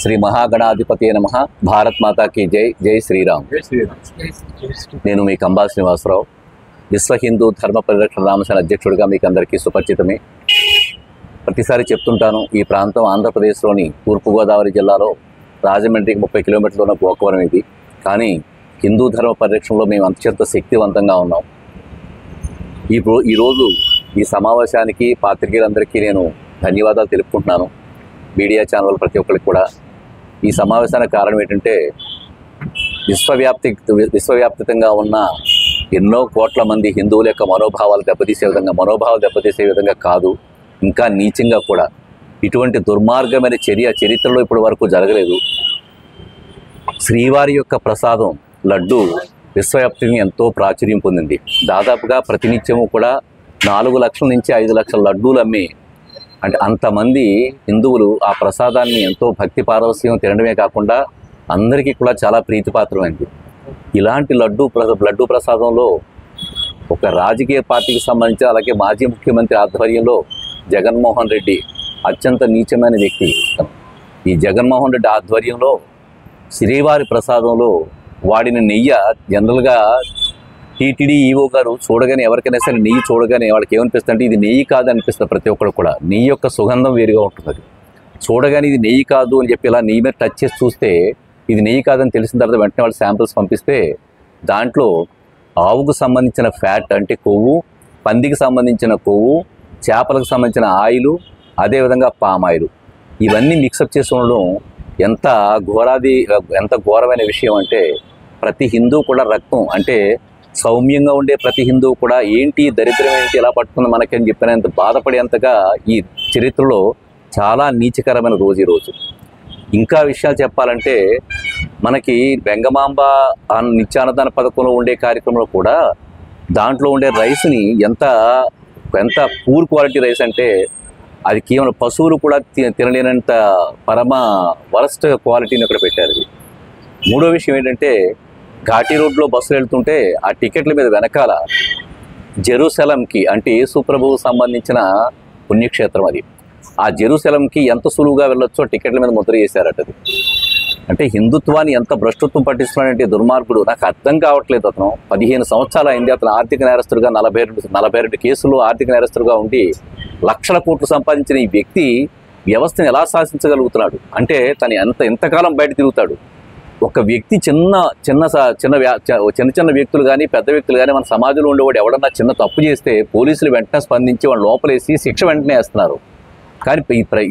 శ్రీ మహాగణాధిపతి నమః. భారత్ మాతాకి జై. జై శ్రీరామ్. నేను మీ కంబా శ్రీనివాసరావు, విశ్వ హిందూ ధర్మ పరిరక్షణ రామసేన అధ్యక్షుడిగా మీకు అందరికీ సుపరిచితమే. ప్రతిసారి చెప్తుంటాను, ఈ ప్రాంతం ఆంధ్రప్రదేశ్లోని తూర్పుగోదావరి జిల్లాలో రాజమండ్రికి 30 కిలోమీటర్లు ఉన్న గోకవరం ఇది. కానీ హిందూ ధర్మ పరిరక్షణలో మేము అత్యంత శక్తివంతంగా ఉన్నాం. ఈరోజు ఈ సమావేశానికి పాత్రికేయులందరికీ నేను ధన్యవాదాలు తెలుపుకుంటున్నాను. మీడియా ఛానల్ ప్రతి ఒక్కరికి కూడా. ఈ సమావేశానికి కారణం ఏంటంటే, విశ్వవ్యాప్తంగా ఉన్న ఎన్నో కోట్ల మంది హిందువుల యొక్క మనోభావాలు దెబ్బతీసే విధంగా కాదు, ఇంకా నీచంగా కూడా ఇటువంటి దుర్మార్గమైన చరిత్రలో ఇప్పటి వరకు జరగలేదు. శ్రీవారి యొక్క ప్రసాదం లడ్డు విశ్వవ్యాప్తంగా ఎంతో ప్రాచుర్యం పొందింది. దాదాపుగా ప్రతినిత్యము కూడా 4 లక్షల నుంచి 5 లక్షల లడ్డూలు అమ్మి, అంటే అంతమంది హిందువులు ఆ ప్రసాదాన్ని ఎంతో భక్తి పారవస్యం తినడమే కాకుండా అందరికీ కూడా చాలా ప్రీతిపాత్రమైంది. ఇలాంటి లడ్డూ ప్రసాదంలో ఒక రాజకీయ పార్టీకి సంబంధించి, అలాగే మాజీ ముఖ్యమంత్రి ఆధ్వర్యంలో జగన్మోహన్ రెడ్డి అత్యంత నీచమైన వ్యక్తి. ఈ జగన్మోహన్ రెడ్డి ఆధ్వర్యంలో శ్రీవారి ప్రసాదంలో వాడిన నెయ్యి జనరల్గా టీటీడీ ఈవో గారు చూడగానే, ఎవరికైనా సరే నెయ్యి చూడగానే వాళ్ళకి ఏమనిపిస్తుంది అంటే ఇది నెయ్యి కాదు అనిపిస్తుంది. ప్రతి ఒక్కరు కూడా నెయ్యి యొక్క సుగంధం వేరుగా ఉంటుంది. చూడగానే ఇది నెయ్యి కాదు అని చెప్పి ఇలా నెయ్యి మీద టచ్ చేసి చూస్తే ఇది నెయ్యి కాదని తెలిసిన తర్వాత వెంటనే వాళ్ళు శాంపిల్స్ పంపిస్తే దాంట్లో ఆవుకు సంబంధించిన ఫ్యాట్ అంటే కొవ్వు, పందికి సంబంధించిన కొవ్వు, చేపలకు సంబంధించిన ఆయిలు, అదేవిధంగా పామాయిలు ఇవన్నీ మిక్సప్ చేసి ఉండడం ఎంత ఘోరమైన విషయం అంటే, ప్రతి హిందూ కూడా రక్తం అంటే సౌమ్యంగా ఉండే ప్రతి హిందువు కూడా ఏంటి దరిద్రం ఏంటి ఎలా పట్టుకుంది మనకి అని చెప్పినంత బాధపడేంతగా ఈ చరిత్రలో చాలా నీచకరమైన రోజు ఈరోజు. ఇంకా విషయాలు చెప్పాలంటే, మనకి వెంగమాంబ నిత్యాన్నదాన పథకంలో ఉండే కార్యక్రమంలో కూడా దాంట్లో ఉండే రైస్ని ఎంత పూర్ క్వాలిటీ రైస్ అంటే అది కేవలం పశువులు కూడా తినలేనంత పరమ వరస్ట్ క్వాలిటీని అక్కడ పెట్టారు. మూడో విషయం ఏంటంటే, ఘాటీ రోడ్లో బస్సులు వెళ్తుంటే ఆ టికెట్ల మీద వెనకాల జెరూసలంకి అంటే యేసు ప్రభువుకు సంబంధించిన పుణ్యక్షేత్రం అది. ఆ జెరూసలంకి ఎంత సులువుగా వెళ్ళొచ్చో టికెట్ల మీద ముద్ర చేశారట. అది అంటే హిందుత్వాన్ని ఎంత భ్రష్టత్వం పట్టిస్తున్నాడంటే దుర్మార్గుడు. నాకు అర్థం కావట్లేదు. అతను 15 సంవత్సరాలు అయింది. అతను ఆర్థిక నేరస్తుడిగా 42 కేసులు ఆర్థిక నేరస్తుడిగా ఉండి లక్షల కోట్లు సంపాదించిన ఈ వ్యక్తి వ్యవస్థను ఎలా శాసించగలుగుతున్నాడు అంటే, తను ఎంతకాలం బయట తిరుగుతాడు. ఒక వ్యక్తి చిన్న వ్యక్తులు కానీ పెద్ద వ్యక్తులు కానీ మన సమాజంలో ఉండేవాడు ఎవడన్నా చిన్న తప్పు చేస్తే పోలీసులు వెంటనే స్పందించి వాళ్ళు లోపలేసి శిక్ష వెంటనే వేస్తున్నారు. కానీ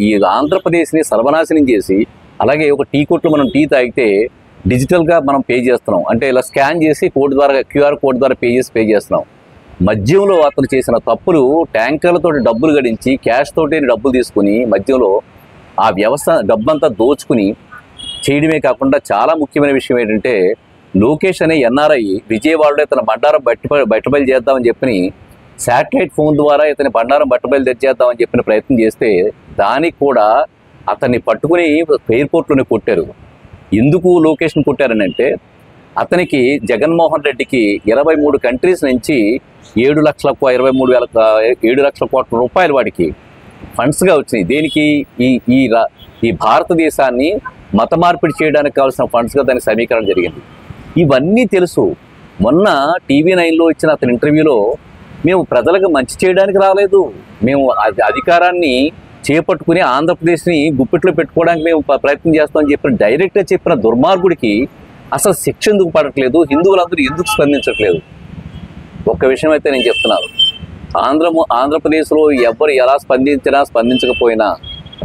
ఈ ఆంధ్రప్రదేశ్ని సర్వనాశనం చేసి, అలాగే ఒక టీ కొట్లు మనం టీ తాగితే డిజిటల్గా మనం పే చేస్తున్నాం. అంటే ఇలా స్కాన్ చేసి QR కోడ్ ద్వారా పే చేస్తున్నాం. మద్యంలో అతను చేసిన తప్పులు ట్యాంకర్లతో డబ్బులు గడించి క్యాష్ తోటి డబ్బులు తీసుకుని మద్యంలో ఆ వ్యవస్థ డబ్బంతా దోచుకుని చేయడమే కాకుండా చాలా ముఖ్యమైన విషయం ఏంటంటే, లోకేష్ అనే NRI విజయవాడలో ఇతను బండారం బట్టబయలు చేద్దామని చెప్పి శాటిలైట్ ఫోన్ ద్వారా ఇతని బండారం బట్టబయలు తెచ్చేద్దామని చెప్పిన ప్రయత్నం చేస్తే దానికి కూడా అతన్ని పట్టుకుని ఎయిర్పోర్ట్లోనే కొట్టారు. ఎందుకు లోకేష్ని కొట్టారని అంటే, అతనికి జగన్మోహన్ రెడ్డికి 23 కంట్రీస్ నుంచి 7 లక్షల కోట్ల రూపాయలు వాడికి ఫండ్స్గా వచ్చినాయి. దేనికి? ఈ భారతదేశాన్ని మత మార్పిడి చేయడానికి కావాల్సిన ఫండ్స్గా దానికి సమీకరణ జరిగింది. ఇవన్నీ తెలుసు. మొన్న TV9లో ఇచ్చిన అతని ఇంటర్వ్యూలో, మేము ప్రజలకు మంచి చేయడానికి రాలేదు, మేము అధికారాన్ని చేపట్టుకుని ఆంధ్రప్రదేశ్ని గుప్పిట్లో పెట్టుకోవడానికి మేము ప్రయత్నం చేస్తామని చెప్పిన డైరెక్ట్గా చెప్పిన దుర్మార్గుడికి అసలు శిక్ష ఎందుకు పడట్లేదు? హిందువులందరూ ఎందుకు స్పందించట్లేదు? ఒక్క విషయం అయితే నేను చెప్తున్నాను, ఆంధ్రప్రదేశ్లో ఎవరు ఎలా స్పందించకపోయినా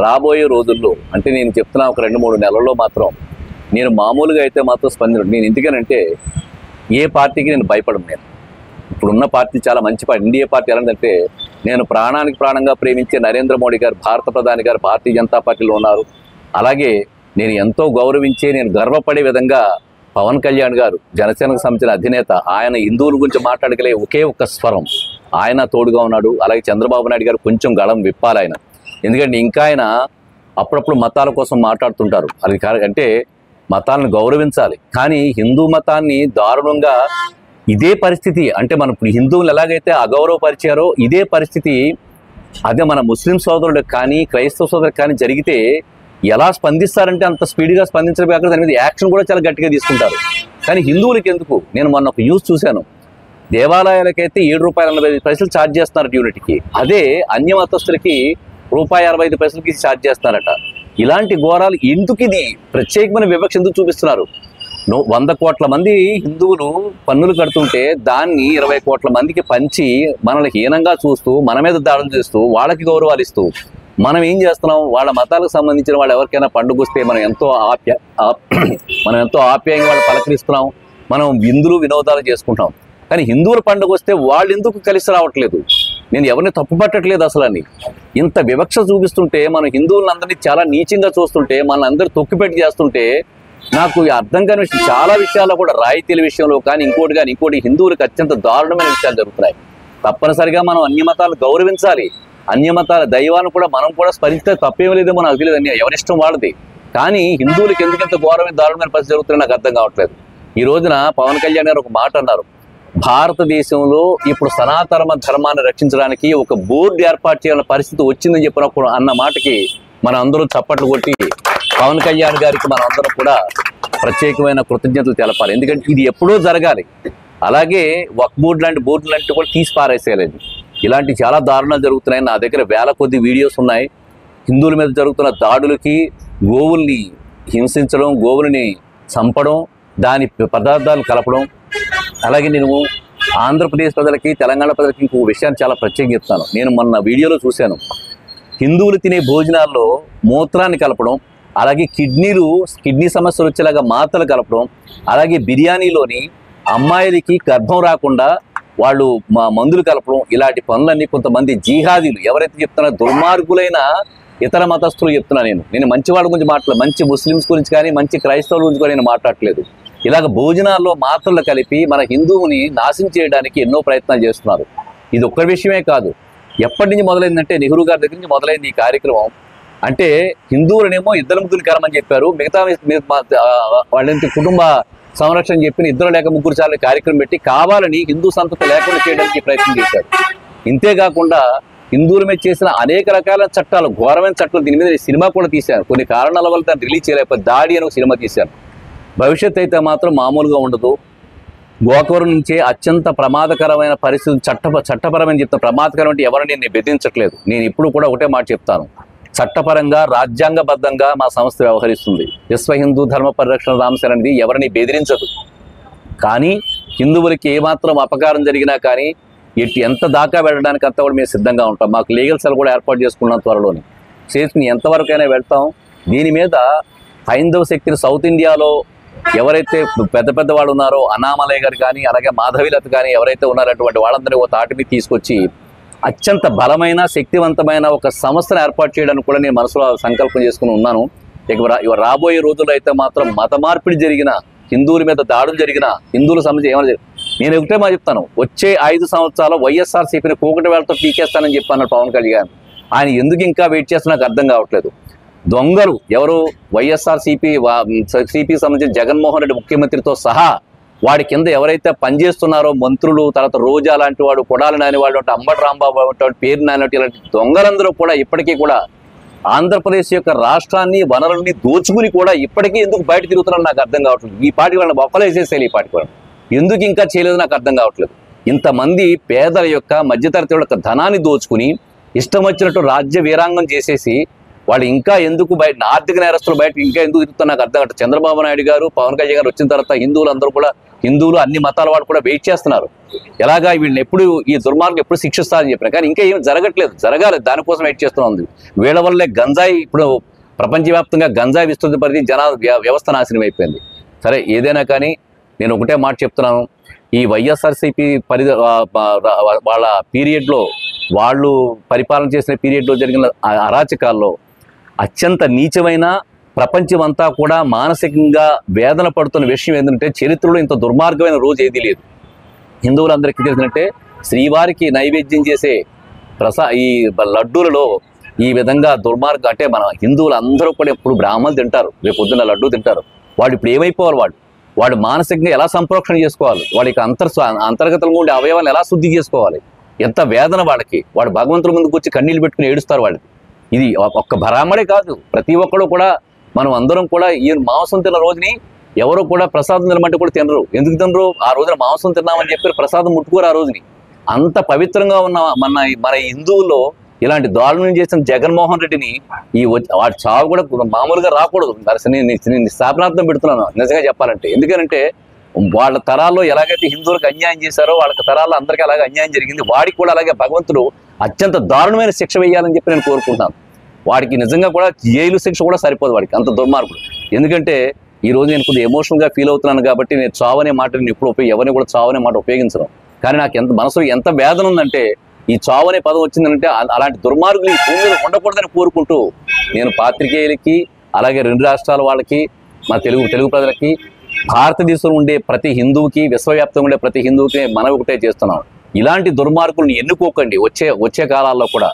రాబోయే రోజుల్లో, అంటే నేను చెప్తున్నా ఒక 2-3 నెలల్లో మాత్రం నేను మామూలుగా అయితే మాత్రం స్పందించను. నేను ఎందుకనంటే ఏ పార్టీకి నేను భయపడను. నేను ఇప్పుడున్న పార్టీ చాలా మంచి పార్టీ. ఇండియా పార్టీ ఎలాంటిదంటే, నేను ప్రాణానికి ప్రాణంగా ప్రేమించే నరేంద్ర మోడీ గారు, భారత ప్రధాని గారు భారతీయ జనతా పార్టీలో ఉన్నారు. అలాగే నేను ఎంతో గౌరవించే, నేను గర్వపడే విధంగా పవన్ కళ్యాణ్ గారు, జనసేనకు సంబంధించిన అధినేత, ఆయన హిందువుల గురించి మాట్లాడగలే ఒకే ఒక్క స్వరం, ఆయన తోడుగా ఉన్నాడు. అలాగే చంద్రబాబు నాయుడు గారు కొంచెం గళం విప్పాలి ఆయన. ఎందుకంటే ఇంకా ఆయన అప్పుడప్పుడు మతాల కోసం మాట్లాడుతుంటారు. అది అంటే మతాలను గౌరవించాలి, కానీ హిందూ మతాన్ని దారుణంగా ఇదే పరిస్థితి అంటే మనం ఇప్పుడు హిందువులు ఎలాగైతే అగౌరవపరిచారో ఇదే పరిస్థితి అదే మన ముస్లిం సోదరులకు కానీ క్రైస్తవ సోదరులకు కానీ జరిగితే ఎలా స్పందిస్తారంటే అంత స్పీడ్గా స్పందించడం, దాని మీద యాక్షన్ కూడా చాలా గట్టిగా తీసుకుంటారు. కానీ హిందువులకి ఎందుకు? నేను మొన్న ఒక న్యూస్ చూశాను, దేవాలయాలకైతే ₹7.45 ఛార్జ్ చేస్తున్నారు యూనిట్కి, అదే అన్య మతస్థులకి ₹65 ఛార్జ్ చేస్తున్నారట. ఇలాంటి ఘోరాలు ఎందుకు? ఇది ప్రత్యేకమైన వివక్ష ఎందుకు చూపిస్తున్నారు? 100 కోట్ల మంది హిందువులు పన్నులు కడుతుంటే దాన్ని 20 కోట్ల మందికి పంచి మనల్ని హీనంగా చూస్తూ, మన మీద దాడులు చేస్తూ, వాళ్ళకి గౌరవాలు ఇస్తూ మనం ఏం చేస్తున్నాం? వాళ్ళ మతాలకు సంబంధించిన వాళ్ళు ఎవరికైనా పండుగ వస్తే మనం ఎంతో ఆప్యాయంగా వాళ్ళు పలకరిస్తున్నాం, మనం విందులు వినోదాలు చేసుకుంటాం. కానీ హిందువుల పండుగ వస్తే వాళ్ళు ఎందుకు కలిసి రావట్లేదు? నేను ఎవరిని తప్పు పట్టట్లేదు అసలు అని. ఇంత వివక్ష చూపిస్తుంటే, మనం హిందువులందరినీ చాలా నీచంగా చూస్తుంటే, మన అందరూ తొక్కిపెట్టి చేస్తుంటే నాకు అర్థం కాని విషయం, చాలా విషయాల్లో కూడా రాయితీల విషయంలో కానీ ఇంకోటి హిందువులకు అత్యంత దారుణమైన విషయాలు జరుగుతున్నాయి. తప్పనిసరిగా మనం అన్య మతాలు గౌరవించాలి, అన్య మతాల దైవాలను కూడా మనం కూడా స్మరిస్తే తప్పేం లేదేమో నాకు తెలియదు, అన్ని ఎవరిష్టం వాళ్ళది. కానీ హిందువులకు ఎందుకంత ఘోరమైన దారుణమైన పరిస్థితి జరుగుతుందో నాకు అర్థం కావట్లేదు. ఈ రోజున పవన్ కళ్యాణ్ గారు ఒక మాట అన్నారు, భారతదేశంలో ఇప్పుడు సనాతన ధర్మాన్ని రక్షించడానికి ఒక బోర్డు ఏర్పాటు చేయాలన్న పరిస్థితి వచ్చిందని చెప్పినప్పుడు అన్న మాటకి మనం అందరూ చప్పట్లు కొట్టి పవన్ కళ్యాణ్ గారికి మనం అందరం కూడా ప్రత్యేకమైన కృతజ్ఞతలు తెలపాలి. ఎందుకంటే ఇది ఎప్పుడో జరగాలి. అలాగే వక్ఫ్ బోర్డు లాంటి బోర్డు లాంటివి కూడా తీసి పారేసేయాలి. ఇలాంటి చాలా దారుణాలు జరుగుతున్నాయి. నా దగ్గర వేల కొద్ది వీడియోస్ ఉన్నాయి. హిందువుల మీద జరుగుతున్న దాడులకి, గోవుల్ని హింసించడం, గోవుల్ని చంపడం, దాని పదార్థాలు కలపడం. అలాగే నేను ఆంధ్రప్రదేశ్ ప్రజలకి, తెలంగాణ ప్రజలకి ఇంకో విషయాన్ని చాలా ప్రత్యేకంగా చెప్తాను. నేను మొన్న వీడియోలో చూశాను, హిందువులు తినే భోజనాల్లో మూత్రాన్ని కలపడం, అలాగే కిడ్నీ సమస్యలు వచ్చేలాగా మాత్రలు కలపడం, అలాగే బిర్యానీలోని అమ్మాయిలకి గర్భం రాకుండా వాళ్ళు మందులు కలపడం, ఇలాంటి పనులన్నీ కొంతమంది జిహాదీలు ఎవరైతే చెప్తున్నారో, దుర్మార్గులైన ఇతర మతస్థులు చెప్తున్నా. నేను మంచి వాళ్ళ గురించి మాట్లాడలేదు, మంచి ముస్లిమ్స్ గురించి కానీ మంచి క్రైస్తవుల గురించి కూడా నేను మాట్లాడట్లేదు. ఇలాగ భోజనాల్లో మాత్రలు కలిపి మన హిందువుని నాశనం చేయడానికి ఎన్నో ప్రయత్నాలు చేస్తున్నారు. ఇది ఒక్క విషయమే కాదు, ఎప్పటి నుంచి మొదలైందంటే నెహ్రూ గారి దగ్గర నుంచి మొదలైంది ఈ కార్యక్రమం. అంటే హిందువులనేమో 2 కరమని చెప్పారు, మిగతా వాళ్ళంటి కుటుంబ సంరక్షణ చెప్పిన 2 లేక 3 సార్లు కార్యక్రమం పెట్టి కావాలని హిందూ సంతతి లేకుండా చేయడానికి ప్రయత్నం చేశారు. ఇంతేకాకుండా హిందువుల మీద చేసిన అనేక రకాల చట్టాలు, ఘోరమైన చట్టాలు, దీని మీద సినిమా కూడా తీశారు. కొన్ని కారణాల వల్ల దాన్ని రిలీజ్ చేయలేకపోతే దాడి అని ఒక సినిమా తీశారు. భవిష్యత్తు అయితే మాత్రం మామూలుగా ఉండదు. గోకవరం నుంచే అత్యంత ప్రమాదకరమైన పరిస్థితులు, చట్టపరమైన చెప్తాను. ప్రమాదకరం అంటే ఎవరిని నేను బెదిరించట్లేదు. నేను ఇప్పుడు కూడా ఒకటే మాట చెప్తాను, చట్టపరంగా రాజ్యాంగబద్ధంగా మా సంస్థ వ్యవహరిస్తుంది. విశ్వ హిందూ ధర్మ పరిరక్షణ రామసేన అనేది ఎవరిని బెదిరించదు. కానీ హిందువులకి ఏమాత్రం అపకారం జరిగినా కానీ ఎంత దాకా వెళ్ళడానికి అంతా కూడా మేము సిద్ధంగా ఉంటాం. మాకు లీగల్ సెల్ కూడా ఏర్పాటు చేసుకున్నాం త్వరలోని. చేసుకుని ఎంతవరకైనా వెళ్తాం. దీని మీద హైందవ శక్తిని సౌత్ ఇండియాలో ఎవరైతే పెద్ద వాళ్ళు ఉన్నారో, అన్నామలయ్య గారు కానీ, అలాగే మాధవీలత కానీ ఎవరైతే ఉన్నారో అటువంటి వాళ్ళందరినీ ఒక తాటిని తీసుకొచ్చి అత్యంత బలమైన శక్తివంతమైన ఒక సంస్థను ఏర్పాటు చేయడానికి కూడా నేను మనసులో సంకల్పం చేసుకుని ఉన్నాను. ఇక రాబోయే రోజుల్లో అయితే మాత్రం మత మార్పిడి జరిగిన, హిందువుల మీద దాడులు జరిగిన, హిందువుల సమస్య ఏమైనా జరిగిన, నేను ఒకటే మా చెప్తాను, వచ్చే 5 సంవత్సరాలు వైఎస్ఆర్సీపీని కూకటి వేళతో పీకేస్తానని చెప్పాను పవన్ కళ్యాణ్. ఆయన ఎందుకు ఇంకా వెయిట్ చేస్తున్నా నాకు అర్థం కావట్లేదు. దొంగలు ఎవరు? వైఎస్ఆర్సీపీ సంబంధించిన జగన్మోహన్ రెడ్డి ముఖ్యమంత్రితో సహా వాడి కింద ఎవరైతే పనిచేస్తున్నారో మంత్రులు, తర్వాత రోజా లాంటి వాడు, కొడాలి నాని వాళ్ళు, అంబటి రాంబాబు అంటే పేరు నాని, ఇలాంటి దొంగలందరూ కూడా ఇప్పటికీ కూడా ఆంధ్రప్రదేశ్ యొక్క రాష్ట్రాన్ని, వనరుల్ని దోచుకుని కూడా ఇప్పటికీ ఎందుకు బయట తిరుగుతున్నారో నాకు అర్థం కావట్లేదు. ఈ పార్టీ వాళ్ళని బొక్కలేసేసేయాలి. ఈ పార్టీ వాళ్ళని ఎందుకు ఇంకా చేయలేదు నాకు అర్థం కావట్లేదు. ఇంతమంది పేదల యొక్క, మధ్యతరగతి యొక్క ధనాన్ని దోచుకుని ఇష్టం వచ్చినట్టు రాజ్య వీరాంగం చేసేసి వాళ్ళు ఇంకా ఎందుకు బయట, ఆర్థిక నేరస్తులు బయట ఇంకా ఎందుకు తిరుగుతున్నా నాకు అర్థం కావట్లేదు. చంద్రబాబు నాయుడు గారు, పవన్ కళ్యాణ్ గారు వచ్చిన తర్వాత హిందువులు అన్ని మతాల వాళ్ళు కూడా వెయిట్ చేస్తున్నారు. ఎలాగా వీళ్ళని ఎప్పుడు ఈ దుర్మార్గం ఎప్పుడు శిక్షిస్తారని చెప్పినా కానీ ఇంకా ఏం జరగట్లేదు. జరగాలి, దానికోసం వెయిట్ చేస్తుంది. వీళ్ళ వల్లే గంజాయి, ఇప్పుడు ప్రపంచవ్యాప్తంగా గంజాయి విస్తృత పరిధి వ్యవస్థ నాశనం అయిపోయింది. సరే, ఏదైనా కానీ నేను ఒకటే మాట చెప్తున్నాను, ఈ వైఎస్ఆర్సీపీ వాళ్ళ పీరియడ్లో, వాళ్ళు పరిపాలన చేసిన పీరియడ్లో జరిగిన అరాచకాల్లో అత్యంత నీచమైన, ప్రపంచమంతా కూడా మానసికంగా వేదన పడుతున్న విషయం ఏంటంటే, చరిత్రలో ఇంత దుర్మార్గమైన రోజు ఏదీ లేదు. హిందువులందరికీ తెలిసినట్టే శ్రీవారికి నైవేద్యం చేసే ఈ లడ్డూలలో ఈ విధంగా దుర్మార్గం, అంటే మన హిందువులు అందరూ కూడా ఇప్పుడు బ్రాహ్మణులు తింటారు, రేపు పొద్దున్న లడ్డూ తింటారు. వాడు ఇప్పుడు ఏమైపోవాలి? వాడు మానసికంగా ఎలా సంప్రోక్షణ చేసుకోవాలి? వాడికి అంతర్గతంగా ఉండే అవయవాలను ఎలా శుద్ధి చేసుకోవాలి? ఎంత వేదన వాడికి! వాడు భగవంతుడి ముందుకు వచ్చి కన్నీళ్ళు పెట్టుకుని ఏడుస్తారు. వాళ్ళకి ఇది ఒక్క బ్రాహ్మడే కాదు, ప్రతి ఒక్కడు కూడా మనం అందరం కూడా ఈ మాంసం తిన్న రోజుని ఎవరు కూడా ప్రసాదం తినమంటే కూడా తినరు. ఎందుకు తినరు? ఆ రోజున మాంసం తిన్నామని చెప్పి ప్రసాదం ముట్టుకోరు ఆ రోజుని. అంత పవిత్రంగా ఉన్న మన హిందువుల్లో ఇలాంటి దారుణం చేసిన జగన్మోహన్ రెడ్డిని వాడి చావు కూడా మామూలుగా రాకూడదు. నేను స్థాపనార్థం పెడుతున్నాను నిజంగా చెప్పాలంటే. ఎందుకంటే వాళ్ళ తరాల్లో ఎలాగైతే హిందువులకు అన్యాయం చేశారో వాళ్ళ తరాల్లో అందరికీ అలాగే అన్యాయం జరిగింది. వాడికి కూడా అలాగే భగవంతుడు అత్యంత దారుణమైన శిక్ష వేయాలని చెప్పి నేను కోరుకుంటున్నాను. వాడికి నిజంగా కూడా జైలు శిక్ష కూడా సరిపోదు వాడికి, అంత దుర్మార్గుడు. ఎందుకంటే ఈ రోజు నేను కొద్దిగా ఎమోషనల్గా ఫీల్ అవుతున్నాను కాబట్టి నేను చావనే మాట నేను ఎప్పుడు ఎవరిని కూడా చావనే మాట ఉపయోగించను. కానీ నాకు మనసులో ఎంత వేదన ఉందంటే ఈ చావు అనే పదం వచ్చిందంటే అలాంటి దుర్మార్గులు ఈ భూమి మీద ఉండకూడదని కోరుకుంటూ నేను పాత్రికేయులకి అలాగే 2 రాష్ట్రాల వాళ్ళకి మా తెలుగు ప్రజలకి భారతదేశంలో ఉండే ప్రతి హిందువుకి విశ్వవ్యాప్తంగా ఉండే ప్రతి హిందువుకి మనం ఒకటే చేస్తున్నాం. ఇలాంటి దుర్మార్గులను ఎన్నుకోకండి వచ్చే కాలాల్లో కూడా.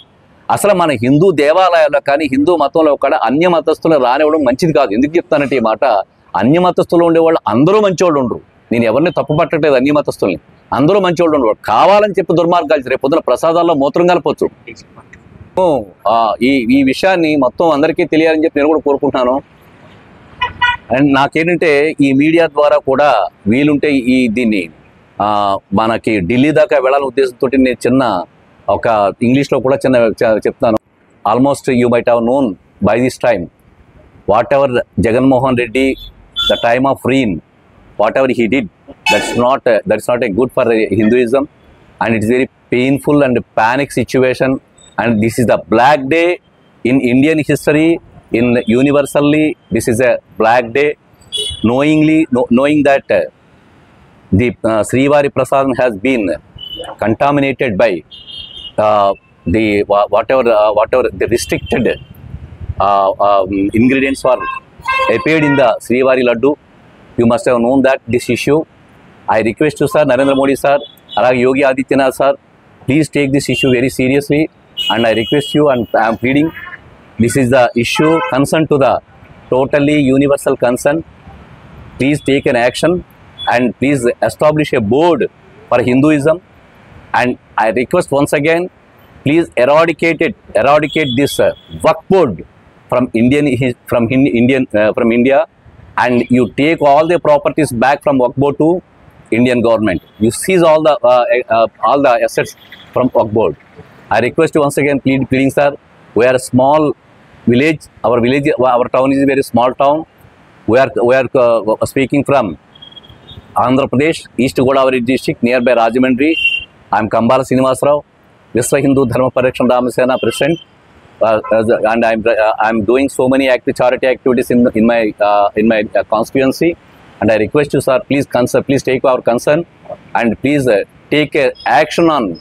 అసలు మన హిందూ దేవాలయాల్లో కానీ హిందూ మతంలో కూడా అన్య మతస్థులు రానివ్వడం మంచిది కాదు. ఎందుకు చెప్తానంటే ఈ మాట, అన్య మతస్థులు ఉండేవాళ్ళు అందరూ మంచివాళ్ళు ఉండరు. నేను ఎవరిని తప్పు పట్టట్లేదు, అన్య మతస్థుల్ని అందరూ మంచివాళ్ళు ఉండరు. కావాలని చెప్పి దుర్మార్గాలు రేపు పొద్దున ప్రసాదాల్లో మూత్రం కలపొచ్చు. ఈ విషయాన్ని మొత్తం అందరికీ తెలియాలని చెప్పి నేను కూడా కోరుకుంటున్నాను. అండ్ నాకేంటంటే ఈ మీడియా ద్వారా కూడా వీలుంటే దీన్ని మనకి ఢిల్లీ దాకా వెళ్ళాలనే ఉద్దేశంతో నేను చిన్న ఒక ఇంగ్లీష్లో కూడా చెప్తాను. Almost you might have known by this time what ever Jaganmohan Reddy the time of reign, whatever he did, that's not a good for Hinduism, and it is very painful and panic situation, and this is the black day in Indian history. In universally this is a black day, knowing that the Srivari Prasadam has been contaminated by the whatever the restricted ingredients are appeared in the Srivari Laddu. You must have known that this issue. I request you, sir, Narendra Modi sir, Yogi Adityanath sir, please take this issue very seriously, and I request you and I am pleading, this is the issue concern to the totally universal concern. Please take an action and please establish a board for Hinduism, and I request once again, please eradicate this Waqf board from India, and you take all the properties back from Waqf board to Indian government. You seize all the assets from Waqf board. I request you once again, pleading sir, we are a small village. Our town is a very small town. We are speaking from Andhra Pradesh, East Godavari district, nearby Rajahmundry. I am Kambala Srinivasarao, Vishwa Hindu Dharma Parirakshana Ramasena president, and I am doing so many charity activities in my constituency. And I request you, sir, please take our concern, and please take action on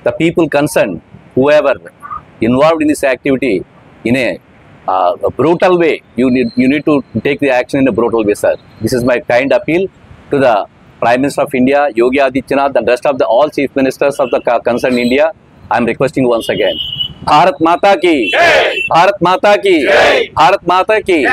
the people concerned, whoever involved in this activity, in a brutal way. You need to take the action in a brutal way, sir. This is my kind appeal to the Prime Minister of India, Yogi Adityanath, and rest of all chief ministers of the concerned India. I am requesting once again. Bharat Mata ki, Bharat Mata ki, Bharat Mata ki.